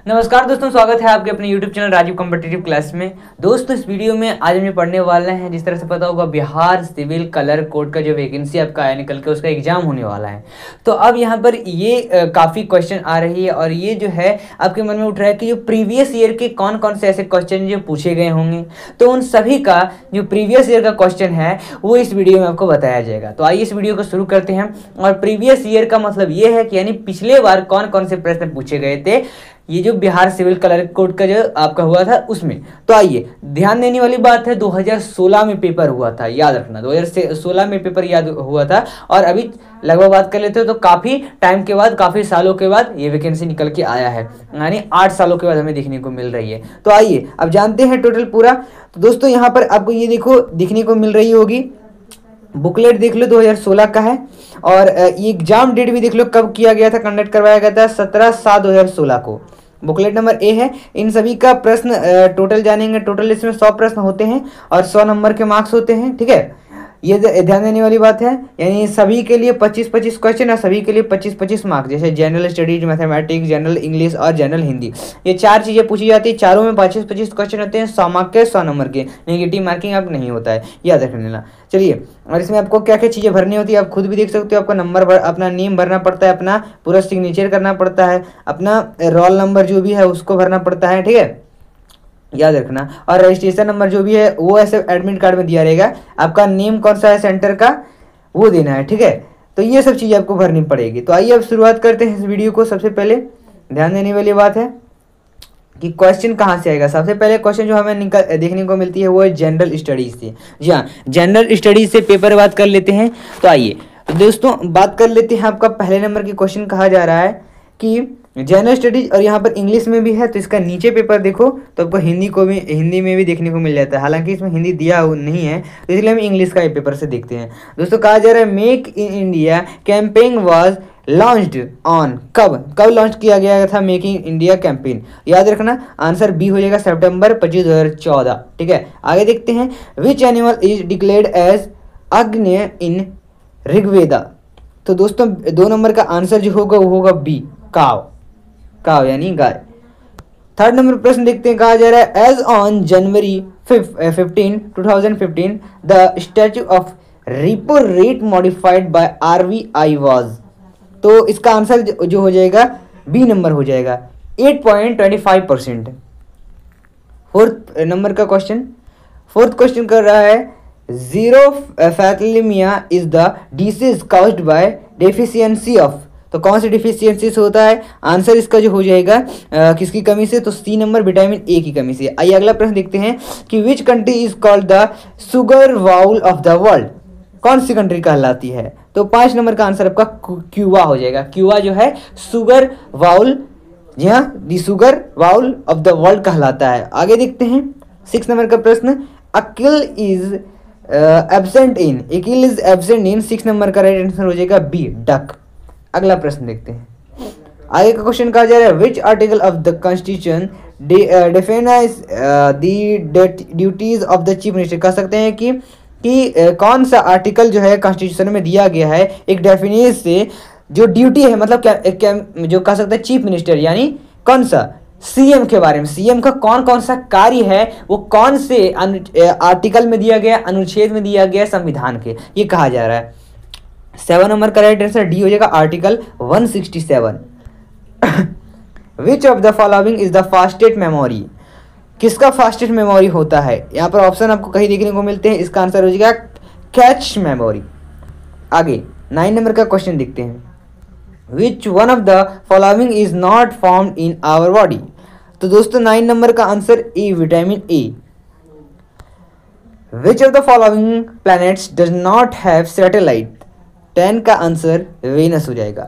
नमस्कार दोस्तों, स्वागत है आपके अपने YouTube channel Rajeev competitive class में। दोस्तों इस वीडियो में आज हम पढ़ने वाले हैं, जिस तरह से पता होगा बिहार सिविल कलर कोड का जो वैकेंसी आपका आया निकल के उसका एग्जाम होने वाला है। तो अब यहाँ पर ये काफ़ी क्वेश्चन आ रही है और ये जो है आपके मन में उठ रहा है कि जो प्रीवियस ईयर के कौन कौन से ऐसे क्वेश्चन जो पूछे गए होंगे, तो उन सभी का जो प्रीवियस ईयर का क्वेश्चन है वो इस वीडियो में आपको बताया जाएगा। तो आइए इस वीडियो को शुरू करते हैं। और प्रीवियस ईयर का मतलब ये है कि यानी पिछले बार कौन कौन से प्रश्न पूछे गए थे, ये जो बिहार सिविल कलर कोड का जो आपका हुआ था उसमें। तो आइए, ध्यान देने वाली बात है 2016 में पेपर हुआ था, याद रखना 2016 में पेपर याद हुआ था। और अभी लगभग बात कर लेते हो तो काफ़ी टाइम के बाद, काफ़ी सालों के बाद ये वैकेंसी निकल के आया है, यानी 8 सालों के बाद हमें देखने को मिल रही है। तो आइए अब जानते हैं टोटल पूरा। तो दोस्तों यहाँ पर आपको ये देखो दिखने को मिल रही होगी, बुकलेट देख लो 2016 का है। और ये एग्जाम डेट भी देख लो कब किया गया था, कंडक्ट करवाया गया था 17/7/2016 को। बुकलेट नंबर ए है। इन सभी का प्रश्न टोटल जानेंगे। टोटल इसमें 100 प्रश्न होते हैं और 100 नंबर के मार्क्स होते हैं, ठीक है। ये ध्यान देने वाली बात है, यानी सभी के लिए 25-25 क्वेश्चन और सभी के लिए 25-25 मार्क्स। जैसे general studies, mathematics, general English और जनरल हिंदी, ये 4 चीज़ें पूछी जाती है। चारों में 25-25 क्वेश्चन होते हैं, 100 मार्क के, 100 नंबर के। नेगेटिव मार्किंग अब नहीं होता है, याद रख लेना। चलिए, और इसमें आपको क्या क्या चीज़ें भरनी होती है आप खुद भी देख सकते हो। आपका नंबर अपना नेम भरना पड़ता है, अपना पूरा सिग्नेचर करना पड़ता है, अपना रोल नंबर जो भी है उसको भरना पड़ता है, ठीक है, याद रखना। और रजिस्ट्रेशन नंबर जो भी है वो ऐसे एडमिट कार्ड में दिया रहेगा। आपका नेम कौन सा है सेंटर का वो देना है, ठीक है। तो ये सब चीज़ें आपको भरनी पड़ेगी। तो आइए अब शुरुआत करते हैं इस वीडियो को। सबसे पहले ध्यान देने वाली बात है कि क्वेश्चन कहाँ से आएगा। सबसे पहले क्वेश्चन जो हमें देखने को मिलती है वो है जनरल स्टडीज से। जी हाँ, जनरल स्टडीज से पेपर बात कर लेते हैं। तो आइए दोस्तों बात कर लेते हैं। आपका पहले नंबर की क्वेश्चन कहा जा रहा है कि जनरल स्टडीज, और यहाँ पर इंग्लिश में भी है। तो इसका नीचे पेपर देखो तो आपको हिंदी में भी देखने को मिल जाता है। हालांकि इसमें हिंदी दिया नहीं है, तो इसलिए हम इंग्लिश का पेपर से देखते हैं। दोस्तों कहा जा रहा है make in India campaign was launched on, कब लॉन्च किया गया था मेकिंग इंडिया कैंपेन। याद रखना आंसर बी हो जाएगा सितंबर 25, 2014, ठीक है। आगे देखते हैं, which animal is declared as aghnya in Rigveda. तो दोस्तों 2 नंबर का आंसर जो होगा वो होगा बी, काव यानी गाय। थर्ड नंबर प्रश्न देखते हैं। कहा जा रहा है as on January 15, 2015 the status of repo rate modified by RBI was. तो इसका आंसर जो हो जाएगा बी नंबर हो जाएगा 8.25%। फोर्थ नंबर का क्वेश्चन, फोर्थ क्वेश्चन कर रहा है xerophthalmia is the disease caused by deficiency of. तो कौन सी डिफिशियंसी से होता है, आंसर इसका जो हो जाएगा किसकी कमी से, तो सी नंबर विटामिन ए की कमी से। आइए अगला प्रश्न देखते हैं कि which country is called the sugar bowl of the world. कौन सी कंट्री कहलाती है, तो 5 नंबर का आंसर आपका क्यूबा हो जाएगा। क्यूबा जो है सुगर बाउल, जी हाँ, the sugar bowl of the world कहलाता है। आगे देखते हैं 6 नंबर का प्रश्न, अकिल इज एब्सेंट इन, अकिल इज एब्सेंट इन 6 नंबर का राइट आंसर हो जाएगा बी, डक। अगला प्रश्न देखते हैं। आगे का क्वेश्चन कहा जा रहा है which article of the constitution defines the duties of the chief minister. कह सकते हैं कि कौन सा आर्टिकल जो है कॉन्स्टिट्यूशन में दिया गया है एक डेफिनेशन से, जो ड्यूटी है मतलब क्या जो कह सकते हैं चीफ मिनिस्टर, यानी कौन सा सीएम के बारे में, सीएम का कौन कौन सा कार्य है वो कौन से आर्टिकल में दिया गया, अनुच्छेद में दिया गया संविधान के, ये कहा जा रहा है। 7 नंबर का राइट आंसर डी हो जाएगा article 167। Which of the following is the fastest memory. किसका फास्टेस्ट मेमोरी होता है, यहाँ पर ऑप्शन आपको कहीं देखने को मिलते हैं। इसका आंसर हो जाएगा कैच मेमोरी। आगे 9 नंबर का क्वेश्चन देखते हैं, which one of the following is not formed in our body. तो दोस्तों 9 नंबर का answer A, vitamin A. Which of the following planets does not have satellite. 10 का आंसर वेनस हो जाएगा।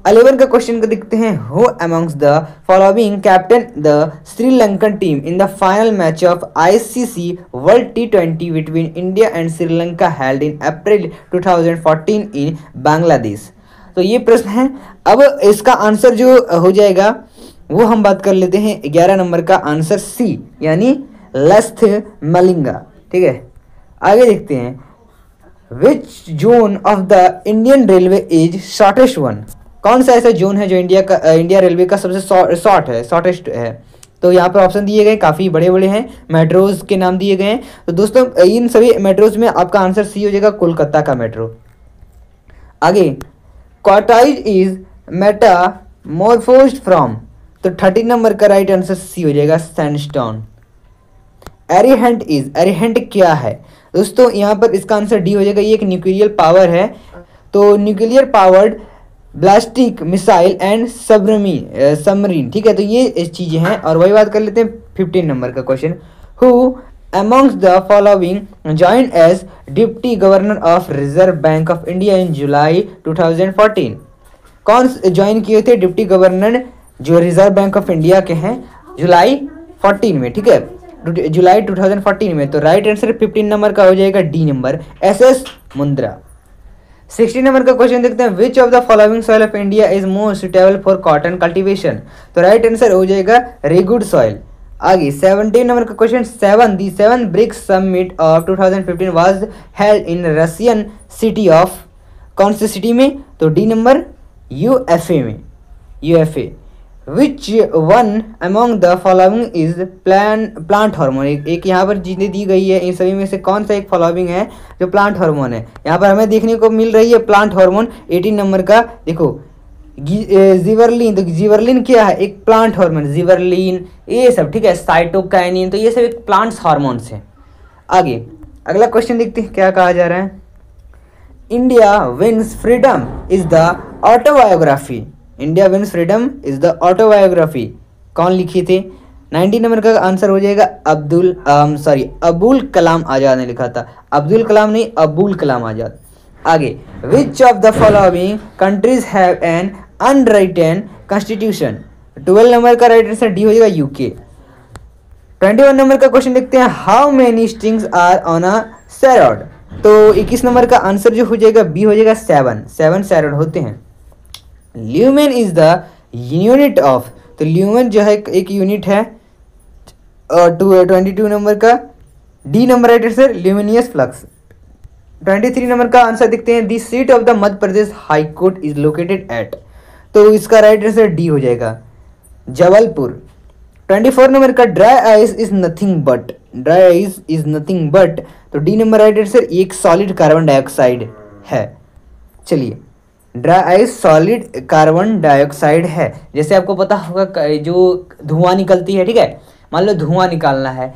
11 का क्वेश्चन को देखते हैं, who amongst the following captain the Sri Lankan team in the final match of ICC world T20 between India and Sri Lanka held in April 2014 in Bangladesh. तो ये प्रश्न है। अब इसका आंसर जो हो जाएगा वो हम बात कर लेते हैं। 11 नंबर का आंसर सी, यानी लस्थ मलिंगा, ठीक है। आगे देखते हैं, which zone of the Indian railway is shortest one. कौन सा ऐसा जोन है जो इंडिया रेलवे का सबसे शॉर्टेस्ट है? तो यहाँ पर ऑप्शन दिए गए काफ़ी बड़े बड़े हैं, मेट्रोज के नाम दिए गए हैं। तो दोस्तों इन सभी मेट्रोज में आपका आंसर सी हो जाएगा, कोलकाता का मेट्रो। आगे, क्वार्टाइज इज मेटामॉर्फोज्ड फ्रॉम, तो 30 नंबर का राइट आंसर सी हो जाएगा, सैंडस्टोन। एरिहेंट क्या है दोस्तों? यहाँ पर इसका आंसर डी हो जाएगा, ये एक न्यूक्लियर पावर है। तो nuclear powered ballistic missile and submarine, ठीक है। तो ये चीज़ें हैं। और वही बात कर लेते हैं 15 नंबर का question, who amongst the following joined as deputy governor of Reserve Bank of India in July 2014? कौन ज्वाइन किए थे डिप्टी गवर्नर जो रिजर्व बैंक ऑफ इंडिया के हैं जुलाई 14 में, ठीक है, जुलाई 2014 में? तो राइट आंसर 15 नंबर का हो जाएगा D number, SS Mundra. 16 number का क्वेश्चन देखते हैं, which of the following soil of India is more suitable for cotton cultivation? तो राइट आंसर हो जाएगा रेगुड सॉइल। आगे 17 नंबर का question, the seven BRICS summit of 2015 was held in Russian city of, कौन सी सिटी में? तो डी नंबर, यूएफए में, Ufa. Which one among the following is plant hormone? एक यहाँ पर चीज़ें दी गई है, इन सभी में से कौन सा एक फॉलोइंग है जो प्लांट हार्मोन है? यहाँ पर हमें देखने को मिल रही है प्लांट हार्मोन 18 नंबर का, देखो जिबरलिन। तो जिबरलिन क्या है? एक प्लांट हार्मोन, जिबरलिन ये सब, ठीक है, साइटोकाइनिन, तो ये सब एक प्लांट्स हार्मोन्स हैं। आगे अगला क्वेश्चन देखते हैं क्या कहा जा रहा है, India wins freedom is the autobiography. India wins freedom is the autobiography कौन लिखी थी? 19 नंबर का आंसर हो जाएगा अबुल कलाम आजाद ने लिखा था, अब्दुल कलाम नहीं, अबुल कलाम आजाद। आगे, which of the following countries have an unwritten constitution? 12 नंबर का राइट आंसर डी हो जाएगा, यूके। 21 नंबर का क्वेश्चन देखते हैं, how many strings are on a sarod? तो 21 नंबर का आंसर जो हो जाएगा बी हो जाएगा, 7 सैरोड होते हैं। Lumen is the unit of, तो ल्यूमेन जो है एक यूनिट है। और 22 नंबर का D number right answer, luminous flux. 23 number का आंसर देखते हैं, the seat of the Madhya Pradesh high court is located at, तो इसका राइट आंसर डी हो जाएगा, जबलपुर। 24 नंबर का dry ice is nothing but, तो डी नंबर राइट आंसर एक सॉलिड कार्बन डाइऑक्साइड है। चलिए, dry ice solid carbon dioxide है। जैसे आपको पता होगा जो धुआं निकलती है, ठीक है, मान लो धुआं निकालना है,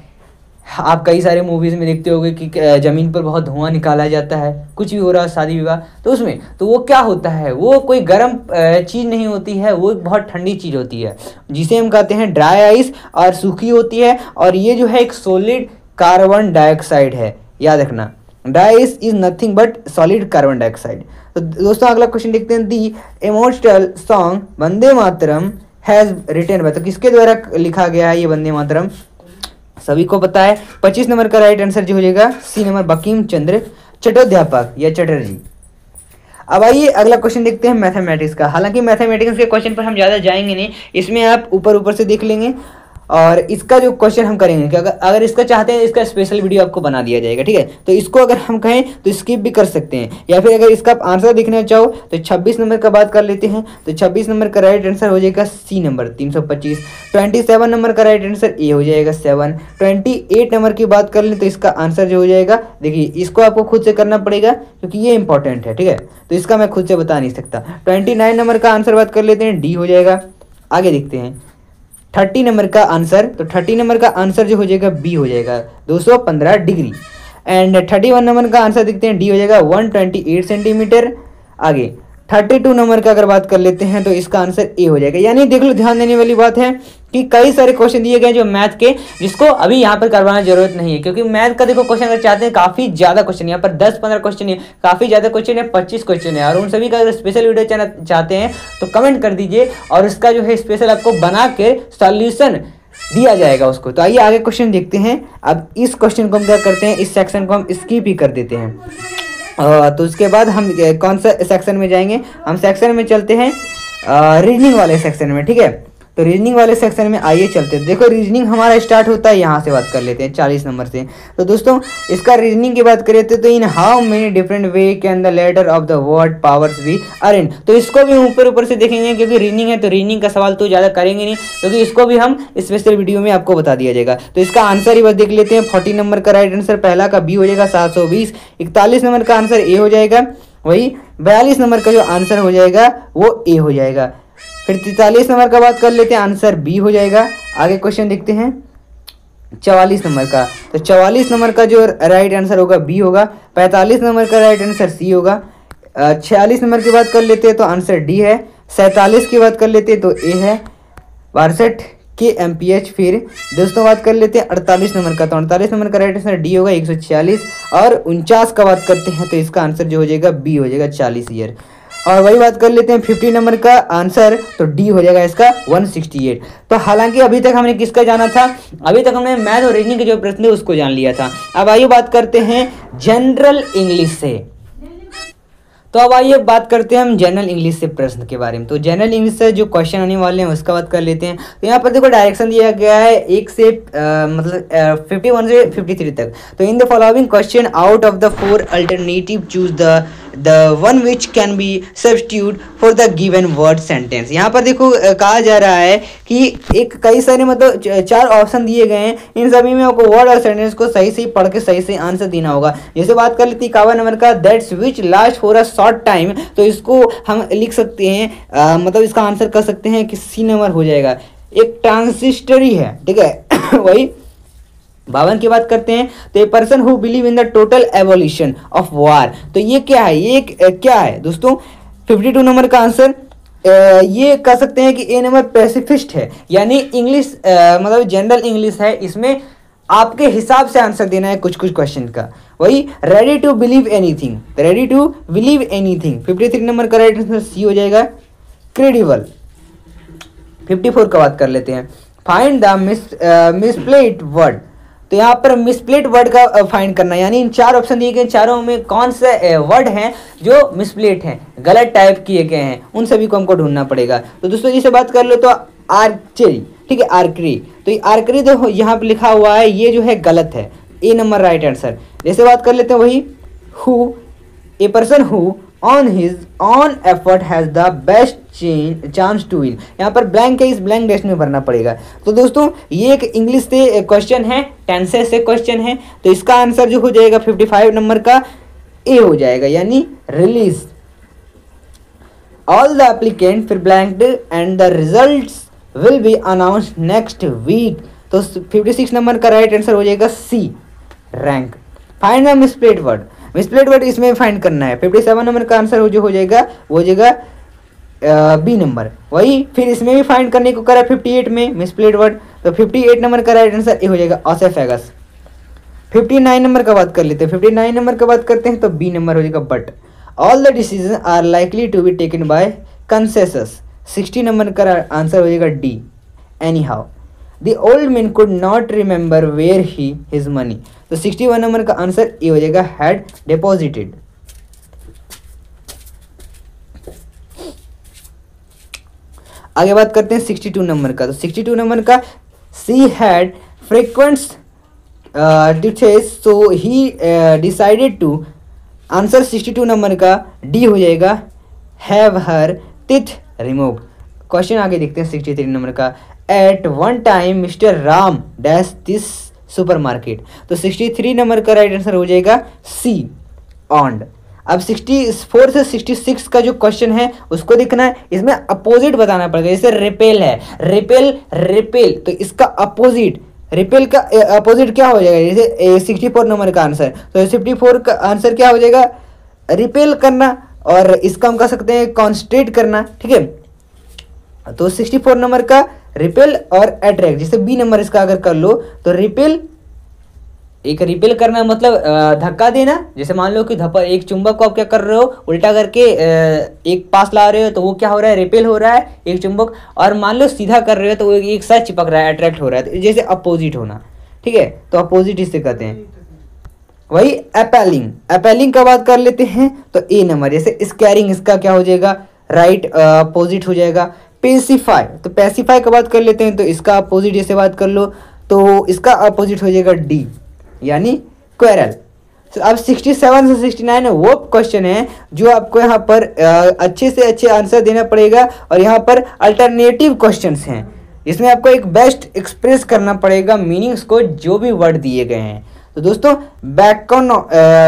आप कई सारे मूवीज़ में देखते होंगे कि ज़मीन पर बहुत धुआं निकाला जाता है, कुछ भी हो रहा है शादी विवाह, तो उसमें तो वो क्या होता है, वो कोई गर्म चीज़ नहीं होती है, वो बहुत ठंडी चीज़ होती है जिसे हम कहते हैं ड्राई आइस, और सूखी होती है, और ये जो है एक सॉलिड कार्बन डाइऑक्साइड है, याद रखना, dry ice is nothing but solid carbon dioxide. तो दोस्तों अगला क्वेश्चन देखते हैं, the immortal song Vande Mataram has written by, तो किसके द्वारा लिखा गया है ये वंदे मातरम? सभी को पता है। 25 नंबर का राइट आंसर जो हो जाएगा सी नंबर, बंकिम चंद्र चट्टोपाध्याय या चटर्जी। अब आइए अगला क्वेश्चन देखते हैं मैथमेटिक्स का। हालांकि मैथमेटिक्स के क्वेश्चन पर हम ज़्यादा जाएंगे नहीं, इसमें आप ऊपर से देख लेंगे, और इसका जो क्वेश्चन हम करेंगे कि अगर इसका चाहते हैं इसका स्पेशल वीडियो आपको बना दिया जाएगा, ठीक है। तो इसको अगर हम कहें तो स्किप भी कर सकते हैं, या फिर अगर इसका आप आंसर देखना चाहो तो 26 नंबर का बात कर लेते हैं। तो 26 नंबर का राइट आंसर हो जाएगा सी नंबर 325। 27 नंबर का राइट आंसर ए हो जाएगा 7। 28 नंबर की बात कर लें तो इसका आंसर जो हो जाएगा, देखिए इसको आपको खुद से करना पड़ेगा क्योंकि ये इंपॉर्टेंट है, ठीक है, तो इसका मैं खुद से बता नहीं सकता। 29 नंबर का आंसर बात कर लेते हैं, डी हो जाएगा। आगे देखते हैं 30 नंबर का आंसर, तो 30 नंबर का आंसर जो हो जाएगा बी हो जाएगा 215 डिग्री। एंड 31 नंबर का आंसर देखते हैं, डी हो जाएगा 128 सेंटीमीटर। आगे 32 नंबर का अगर बात कर लेते हैं तो इसका आंसर ए हो जाएगा। यानी देख लो, ध्यान देने वाली बात है कि कई सारे क्वेश्चन दिए गए जो मैथ के, जिसको अभी यहाँ पर करवाना जरूरत नहीं है, क्योंकि मैथ का देखो क्वेश्चन अगर चाहते हैं काफी ज्यादा क्वेश्चन, यहाँ पर 10-15 क्वेश्चन है, काफी ज्यादा क्वेश्चन है, 25 क्वेश्चन है, और उन सभी का अगर स्पेशल वीडियो चाहते हैं तो कमेंट कर दीजिए, और उसका जो है स्पेशल आपको बना के सॉल्यूशन दिया जाएगा उसको। तो आइए आगे क्वेश्चन देखते हैं। अब इस क्वेश्चन को हम क्या करते हैं, इस सेक्शन को हम स्किप ही कर देते हैं। तो उसके बाद हम कौन सा सेक्शन में जाएंगे, हम सेक्शन में चलते हैं रीजनिंग वाले सेक्शन में, ठीक है। तो रीजनिंग वाले सेक्शन में आइए चलते हैं। देखो रीजनिंग हमारा स्टार्ट होता है यहाँ से, बात कर लेते हैं 40 नंबर से। तो दोस्तों इसका रीजनिंग की बात करें तो in how many different way can the letter of the word powers be arrange. तो इसको भी ऊपर से देखेंगे क्योंकि रीजनिंग है, तो रीजनिंग का सवाल तो ज़्यादा करेंगे नहीं क्योंकि इसको भी हम स्पेशल वीडियो में आपको बता दिया जाएगा। तो इसका आंसर ही बस देख लेते हैं। 40 नंबर का राइट आंसर पहला का बी हो जाएगा 720। 41 नंबर का आंसर ए हो जाएगा। वही 42 नंबर का जो आंसर हो जाएगा वो ए हो जाएगा। फिर 43 नंबर का बात कर लेते हैं, आंसर बी हो जाएगा। आगे क्वेश्चन देखते हैं 44 नंबर का। तो 44 नंबर का जो राइट आंसर होगा बी होगा। 45 नंबर का राइट आंसर सी होगा। 46 नंबर की बात कर लेते हैं तो आंसर डी है। 47 की बात कर लेते हैं तो ए है। 62 kmph। फिर दोस्तों बात कर लेते हैं 48 नंबर का। तो 48 नंबर का राइट आंसर डी होगा 146। और 49 का बात करते हैं तो इसका आंसर जो हो जाएगा बी हो जाएगा 40 ईयर। और वही बात कर लेते हैं 50 नंबर का आंसर, तो डी हो जाएगा इसका 168। तो हालांकि अभी तक हमने किसका जाना था, अभी तक हमने मैथ और रीजनिंग के जो प्रश्न थे उसको जान लिया था। अब आइए बात करते हैं जनरल इंग्लिश से। तो अब आइए बात करते हैं हम जनरल इंग्लिश से प्रश्न के बारे में। तो जनरल इंग्लिश से जो क्वेश्चन आने वाले हैं उसका बात कर लेते हैं। तो यहाँ पर देखो डायरेक्शन दिया गया है 1 से मतलब 51 से 53 तक। तो in the following question out of the 4 alternative choose the one which can be substitute for the given word sentence. यहाँ पर देखो कहा जा रहा है कि एक कई सारे मतलब 4 ऑप्शन दिए गए हैं, इन सभी में आपको वर्ड और सेंटेंस को सही से पढ़ के सही से आंसर देना होगा। जैसे बात कर लेते हैं 51 नंबर का, that's which last for a short time. तो इसको हम लिख सकते हैं मतलब इसका आंसर कर सकते हैं कि सी नंबर हो जाएगा। एक ट्रांसिस्टरी है, ठीक है। वही 52 की बात करते हैं तो ए person who believe in the total evolution of war. तो ये क्या है, ये क्या है दोस्तों। 52 नंबर का आंसर ये कह सकते हैं कि ए नंबर पैसिफिस्ट है, यानी इंग्लिश मतलब जनरल इंग्लिश है, इसमें आपके हिसाब से आंसर देना है कुछ कुछ क्वेश्चन का। वही ready to believe anything, ready to believe anything. 53 number का राइट आंसर सी हो जाएगा, क्रेडिबल। 54 का बात कर लेते हैं, फाइंड द मिसप्लेस्ड वर्ड। तो यहाँ पर मिसप्लेट वर्ड का फाइंड करना है, यानी इन 4 ऑप्शन दिए गए, चारों में कौन से वर्ड हैं जो मिसप्लेट हैं, गलत टाइप किए गए हैं, उन सभी को हमको ढूंढना पड़ेगा। तो दोस्तों जिसे बात कर लो तो आर्चरी, ठीक है, आर्करी। तो ये आर्करी तो यहाँ पे लिखा हुआ है, ये जो है गलत है, ए नंबर राइट आंसर। जैसे बात कर लेते हैं वही who, a person who on his own effort has the best chance to win. यहाँ पर ब्लैंक है, इस ब्लैंक डैश में भरना पड़ेगा। तो दोस्तों ये एक इंग्लिश से क्वेश्चन है, टेंसेस से क्वेश्चन है। तो इसका आंसर जो हो जाएगा 55 नंबर का ए हो जाएगा, यानी रिलीज ऑल द एप्लीकेंट फिर blank and the results will be announced next week. तो 56 नंबर का राइट आंसर हो जाएगा C, rank. Find the misplaced word, misplaced word इसमें फाइंड करना है। 57 नंबर का आंसर जो हो जाएगा वो हो जाएगा बी नंबर। वही फिर इसमें भी फाइंड करने को करा 58 में मिसप्लेस्ड वर्ड। तो 58 नंबर का राइट आंसर ए हो जाएगा, ऑसेफेगस। 59 नंबर का बात कर लेते हैं। 59 नंबर का बात करते हैं तो बी नंबर हो जाएगा, but all the decision are likely to be taken by consensus. 60 number का आंसर हो जाएगा D, anyhow. The old man could not remember where he his money. तो 61 नंबर का आंसर ए हो जाएगा, हैड डिपॉजिटेड। आगे बात करते हैं 62 नंबर का। तो 62 नंबर का C had frequents details so he decided to. Answer 62 नंबर का डी हो जाएगा, have her teeth remove. Question आगे देखते हैं 63 नंबर का, at one time Mr Ram dash this supermarket. तो 63 नंबर का राइट आंसर हो जाएगा सी, ऑन्ड। अब 64 से 66 का जो क्वेश्चन है उसको देखना है, इसमें अपोजिट बताना पड़ेगा। जैसे रिपेल है, रिपेल रिपेल, तो इसका अपोजिट, रिपेल का अपोजिट क्या हो जाएगा। जैसे 64 नंबर का आंसर, तो 64 का आंसर क्या हो जाएगा, रिपेल करना, और इसका हम कह सकते हैं कॉन्स्ट्रेट करना, ठीक है। तो 64 नंबर का रिपेल और अट्रैक्ट, जैसे बी नंबर इसका अगर कर लो तो रिपेल, एक रिपेल करना मतलब धक्का देना। जैसे मान लो कि एक चुंबक को आप क्या कर रहे हो, उल्टा करके एक पास ला रहे हो, तो वो क्या हो रहा है, रिपेल हो रहा है एक चुंबक। और मान लो सीधा कर रहे हो तो वो एक साथ चिपक रहा है, अट्रैक्ट हो रहा है। तो जैसे अपोजिट होना, ठीक है, तो अपोजिट इससे कहते हैं। वही अपेलिंग, अपेलिंग का बात कर लेते हैं तो ए नंबर। जैसे स्कैरिंग, इसका क्या हो जाएगा, राइट अपोजिट हो जाएगा। पेसिफाई, तो पेसिफाई का बात कर लेते हैं, तो इसका अपोजिट जैसे बात कर लो तो इसका अपोजिट हो जाएगा डी, यानी क्वेरल। तो अब 67 से 69 वो क्वेश्चन है जो आपको यहाँ पर अच्छे से अच्छे आंसर देना पड़ेगा, और यहाँ पर अल्टरनेटिव क्वेश्चंस हैं, इसमें आपको एक बेस्ट एक्सप्रेस करना पड़ेगा मीनिंग्स को जो भी वर्ड दिए गए हैं। तो दोस्तों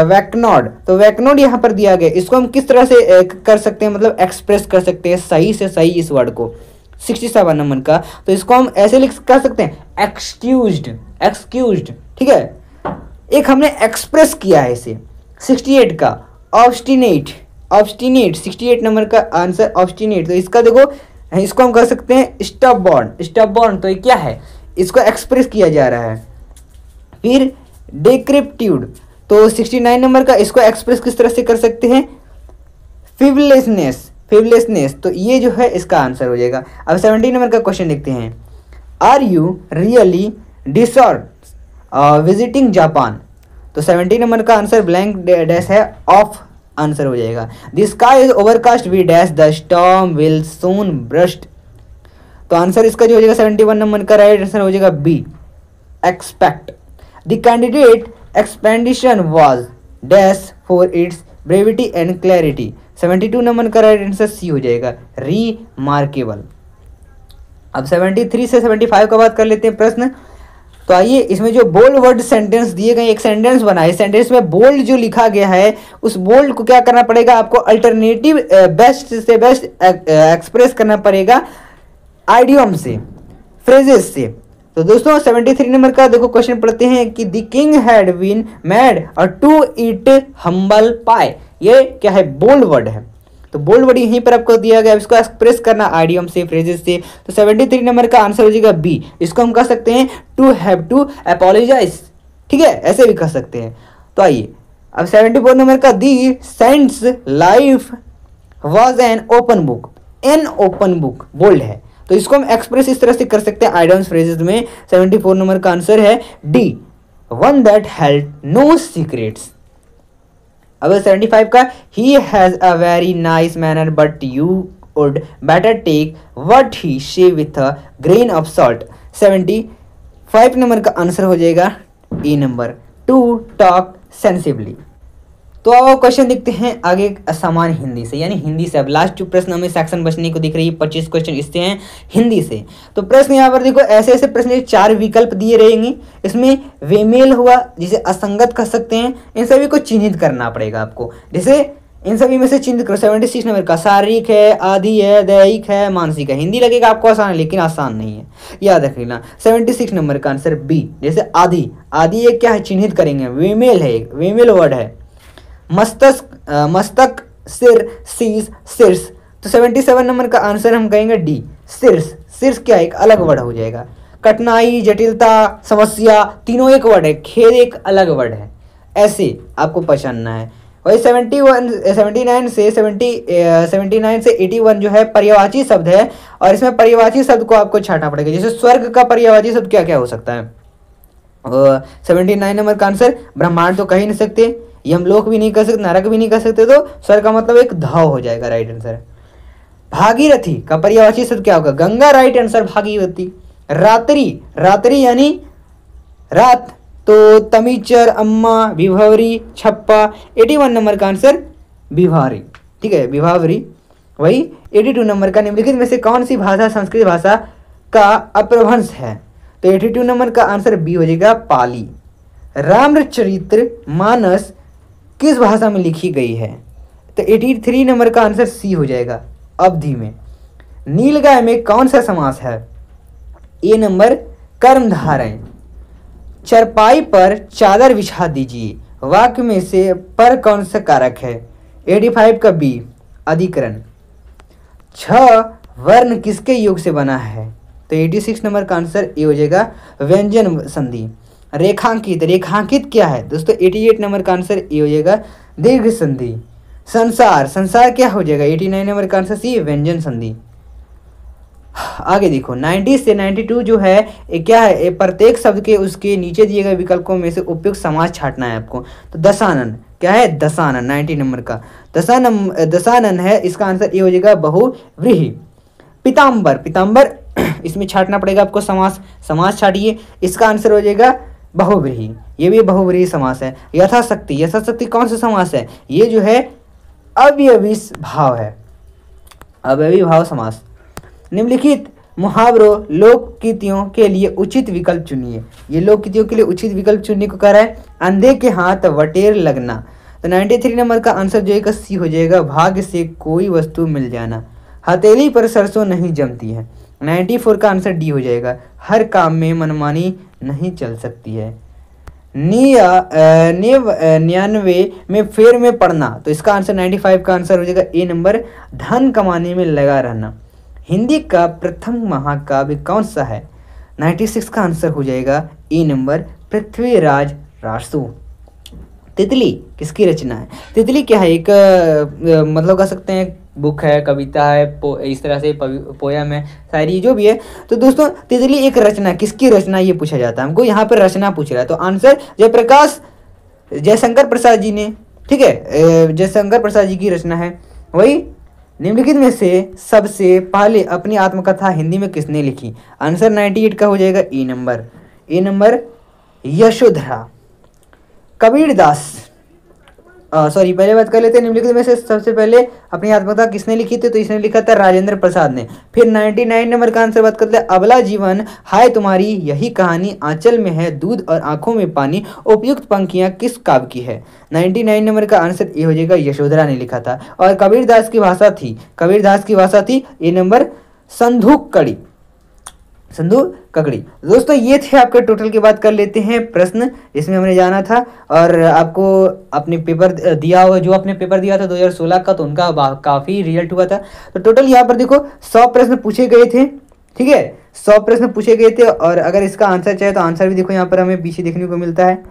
वैकनॉड, तो वैकनॉड यहाँ पर दिया गया, इसको हम किस तरह से कर सकते हैं, मतलब एक्सप्रेस कर सकते हैं सही से सही इस वर्ड को 67 नंबर का, तो इसको हम ऐसे लिख कर सकते हैं एक्सक्यूज्ड, एक्सक्यूज्ड, ठीक है। एक हमने एक्सप्रेस किया है इसे 68 का, ऑब्स्टिनेट, ऑब्स्टिनेट 68 नंबर का आंसर ऑब्स्टिनेट, तो इसका देखो इसको हम कर सकते हैं स्टबबॉर्न, स्टबबॉर्न, तो ये क्या है, इसको एक्सप्रेस किया जा रहा है। फिर डेक्रेप्ट्यूड, तो 69 नंबर का, इसको एक्सप्रेस किस तरह से कर सकते हैं, फिवलेसनेस, फिवलेसनेस, तो ये जो है इसका आंसर हो जाएगा। अब 70 नंबर का क्वेश्चन देखते हैं, are you really desired visiting Japan, तो 70 नंबर का आंसर ब्लैंक डैश है, ऑफ आंसर हो जाएगा। The sky is overcast we dash the storm will soon burst, तो आंसर इसका जो हो जाएगा 71 नंबर का राइट आंसर हो जाएगा B, expect. The candidate exposition was dash for its brevity and clarity, 72 number का राइट आंसर सी हो जाएगा, रीमार्केबल। अब 73 से 75 का बात कर लेते हैं प्रश्न, तो आइए इसमें जो बोल्ड वर्ड सेंटेंस दिए गए, एक सेंटेंस बना है, सेंटेंस में बोल्ड जो लिखा गया है उस बोल्ड को क्या करना पड़ेगा, आपको अल्टरनेटिव बेस्ट से बेस्ट एक्सप्रेस करना पड़ेगा आइडियम से, फ्रेजेस से। तो दोस्तों 73 नंबर का देखो क्वेश्चन पढ़ते हैं कि the king had been made और टू ईट हम्बल पाई, ये क्या है, बोल्ड वर्ड है, तो बोल्ड वर्ड यहीं पर आपको दिया गया, इसको एक्सप्रेस करना आइडियम से, फ्रेजेस से, तो 73 नंबर का आंसर हो जाएगा बी, इसको हम कह सकते हैं टू हैव टू अपोलोजाइज, ठीक है, ऐसे भी कह सकते हैं। तो आइए अब 74 नंबर का, the saint's life was an open book, an open book bold है, तो इसको हम एक्सप्रेस इस तरह से कर सकते हैं आइडियम्स फ्रेजेस में। 74 नंबर का आंसर है D, one that held no secrets. अब 75 का, he has a very nice manner but you would better take what he say with a grain of salt, 75 number का आंसर हो जाएगा A number, to talk sensibly. तो अब question देखते हैं आगे असमान हिंदी से, यानी हिंदी से। अब लास्ट जो प्रश्न हमें सेक्शन बचने को दिख रही है 25 क्वेश्चन इससे हैं हिंदी से। तो प्रश्न यहाँ पर देखो, ऐसे ऐसे प्रश्न 4 विकल्प दिए रहेंगे, इसमें वेमेल हुआ जिसे असंगत कह सकते हैं, इन सभी को चिन्हित करना पड़ेगा आपको, जैसे इन सभी में से चिन्हित करो। 76 नंबर का, शारीरिक है, आदि है, दैहिक है, मानसिक है, हिंदी लगेगा आपको आसान है लेकिन आसान नहीं है, याद रख लेना। 76 नंबर का आंसर बी, जैसे आदि, आदि ये क्या है, चिन्हित करेंगे, वेमेल है, वेमेल वर्ड है। मस्तक, मस्तक, सिर, शीश, शीर्ष, तो 77 नंबर का आंसर हम कहेंगे डी, शीर्ष, शीर्ष क्या है, एक अलग वर्ड हो जाएगा। कठिनाई, जटिलता, समस्या, तीनों एक वर्ड है, खेद एक अलग वर्ड है, ऐसे आपको पहचानना है। वही 79 से 81 जो है पर्यायवाची शब्द है, और इसमें पर्यायवाची शब्द को आपको छांटना पड़ेगा, जैसे स्वर्ग का पर्यायवाची शब्द क्या क्या हो सकता है। 79 नंबर का आंसर, ब्रह्मांड तो कह ही नहीं सकते, यमलोक भी नहीं कर सकते, नरक भी नहीं कर सकते, तो स्वर्ग का मतलब एक धाव हो जाएगा, राइट आंसर। भागीरथी का पर्यायवाची शब्द क्या होगा, गंगा, राइट आंसर भागीरथी। रात्रि, रात्रि यानी रात, तो तमीचर, अम्मा, विभवरी, छप्पा, 81 नंबर का आंसर विभावरी, ठीक है, विभावरी। वही 82 नंबर का, निम्नलिखित में से कौन सी भाषा संस्कृत भाषा का अपभ्रंश है, तो 82 नंबर का आंसर बी हो जाएगा, पाली। रामचरित्र मानस किस भाषा में लिखी गई है, तो 83 नंबर का आंसर सी हो जाएगा, अवधि में। नीलगाय में कौन सा समास है, ए नंबर कर्मधारय। चरपाई पर चादर बिछा दीजिए, वाक्य में से पर कौन सा कारक है, 85 का बी, अधिकरण। 6 वर्ण किसके योग से बना है, तो 86 नंबर का आंसर ए हो जाएगा, व्यंजन संधि। रेखांकित, रेखांकित क्या है दोस्तों, 88 नंबर का आंसर ए हो जाएगा, दीर्घ संधि। संसार, संसार क्या हो जाएगा, 89 नंबर का आंसर सी, व्यंजन संधि। आगे देखो 90 से 92 जो है ये क्या है, प्रत्येक शब्द के उसके नीचे दिए गए विकल्पों में से उपयुक्त समास छांटना है आपको। तो दशानन क्या है, दशानन 90 नंबर का दशानन है, इसका आंसर ये हो जाएगा बहुव्रीहि। पीताम्बर, पीताम्बर इसमें छाटना पड़ेगा आपको समास, समास छाटिए। इसका आंसर हो जाएगा बहुव्रीहि, ये भी बहुव्रीहि समास है। यथाशक्ति, यथाशक्ति कौन सा समास है? ये जो है अव्ययी भाव है, अव्ययी भाव समास। निम्नलिखित मुहावरों लोककृतियों के लिए उचित विकल्प चुनिए। ये लोककृतियों के लिए उचित विकल्प चुनने को कह रहा है। अंधे के हाथ वटेर लगना, तो 93 नंबर का आंसर जो है सी हो जाएगा, भाग्य से कोई वस्तु मिल जाना। हथेली पर सरसों नहीं जमती है, 94 का आंसर डी हो जाएगा, हर काम में मनमानी नहीं चल सकती है। 99 में फेर में पड़ना, तो इसका आंसर 95 का आंसर हो जाएगा ए नंबर, धन कमाने में लगा रहना। हिंदी का प्रथम महाकाव्य कौन सा है? 96 का आंसर हो जाएगा ए नंबर, पृथ्वीराज रासो। तितली किसकी रचना है? तितली क्या है? एक मतलब कह सकते हैं बुक है, कविता है, इस तरह से पोयम है, शायरी, जो भी है। तो दोस्तों तितली एक रचना, किसकी रचना ये पूछा जाता है हमको, यहाँ पर रचना पूछ रहा है। तो आंसर जयप्रकाश जयशंकर प्रसाद जी ने, ठीक है, जयशंकर प्रसाद जी की रचना है। वही निम्नलिखित में से सबसे पहले अपनी आत्मकथा हिंदी में किसने लिखी? आंसर 98 का हो जाएगा A number, A number Yashodhara. Kabirdas, sorry पहले बात कर लेते हैं, निम्नलिखित में से सबसे पहले अपनी आत्मकथा किसने लिखी थी? तो इसने लिखा था राजेंद्र प्रसाद ने। फिर 99 नंबर का आंसर बात करते हैं, अबला जीवन हाय तुम्हारी यही कहानी, आंचल में है दूध और आंखों में पानी, उपयुक्त पंक्तियां किस काव्य की है? 99 नंबर का आंसर ये हो जाएगा, यशोधरा ने लिखा था। और कबीरदास की भाषा थी, कबीरदास की भाषा थी ए नंबर, संधूकड़ी, संधू ककड़ी। दोस्तों ये थे आपके टोटल की बात कर लेते हैं प्रश्न इसमें हमने जाना था। और आपको अपने पेपर दिया हुआ, जो आपने पेपर दिया था 2016 का, तो उनका काफ़ी रिजल्ट हुआ था। तो टोटल यहाँ पर देखो 100 प्रश्न पूछे गए थे, ठीक है, 100 प्रश्न पूछे गए थे। और अगर इसका आंसर चाहे तो आंसर भी देखो यहाँ पर हमें पीछे देखने को मिलता है।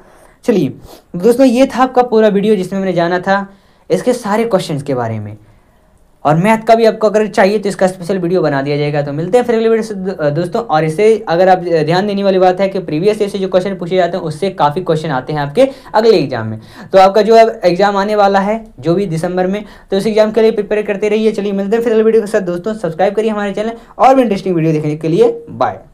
चलिए दोस्तों ये था आपका पूरा वीडियो जिसमें मैंने जाना था इसके सारे क्वेश्चन के बारे में। और मैथ का भी आपको अगर चाहिए तो इसका स्पेशल वीडियो बना दिया जाएगा। तो मिलते हैं फिर अगले वीडियो से दोस्तों। और इसे अगर आप ध्यान देने वाली बात है कि प्रीवियस ईयर से जो क्वेश्चन पूछे जाते हैं उससे काफ़ी क्वेश्चन आते हैं आपके अगले एग्जाम में। तो आपका जो एग्जाम आने वाला है जो भी दिसंबर में, तो उस एग्जाम के लिए प्रिपेयर करते रहिए। चलिए मिलते हैं फिर अगले वीडियो के साथ दोस्तों। सब्सक्राइब करिए हमारे चैनल और भी इंटरेस्टिंग वीडियो देखने के लिए। बाय।